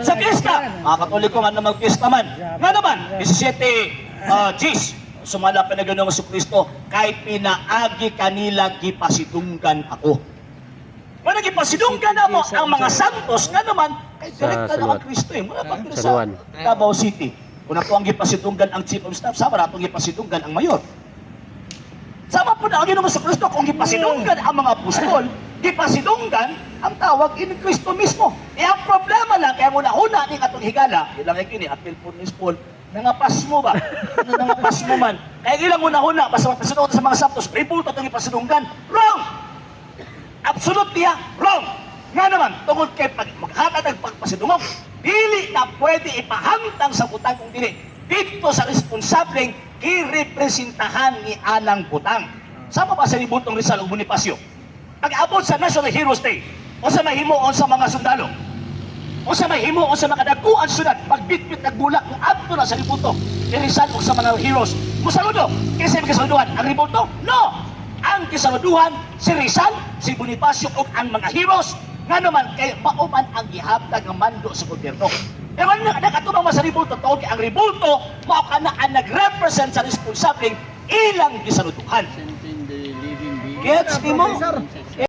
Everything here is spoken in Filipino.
Sa fiesta, mga Katoliko nga na mag-fiesta man. Nga naman, 17 Gs, sumala pa na gano'n sa Kristo, kay pinaagi kanila gipasidunggan ako. Kung nagipasidunggan na mo ang mga santos, nga naman, kay direkta na ang Kristo eh. Muna pa sa Davao City. Kung ako ang gipasidunggan ang Chief of Staff, sama na itong gipasidunggan ang Mayor. Sama po na ang Ginoo sa Kristo, kung gipasidunggan ang mga apostol, gipasidunggan ang tawag in Kristo mismo. E ang problema lang, kaya muna huna ni atong higala, ilang kini apil po ni Paul, nangapas mo ba? Nangapas mo man. Kaya ilang huna, basta magpasidunggan sa mga santos, ribulto itong gipasidunggan. Wrong! Absolute niya, wrong! Nga naman, tungod kay maghatag ng pagpasidungog, dili na pwede ipahantang sa butang kung dili dito sa responsableng irepresentahan ni Anang Butang. Sama ba sa libutong Rizal o Bonifacio? Pag-abot sa National Heroes Day, o sa mahimuon sa mga sundalo, o sa mahimuon sa mga daguan sunod, pagbitbit nagbulak kung abto na sa libuto ni Rizal o sa mga heroes, musaludo, kasi may kasaluduhan ang libuto? No! Ang kasaluduhan, si Rizal, si Bonifacio o ang mga heroes, nga naman kay mauman ang gihabtag ng mando sa gobyerno. Pero nakatubang sa ribulto, tawag ang ribulto, mao ka na ang nag-represent sa responsableng ilang gisaluduhan. Gets di mo?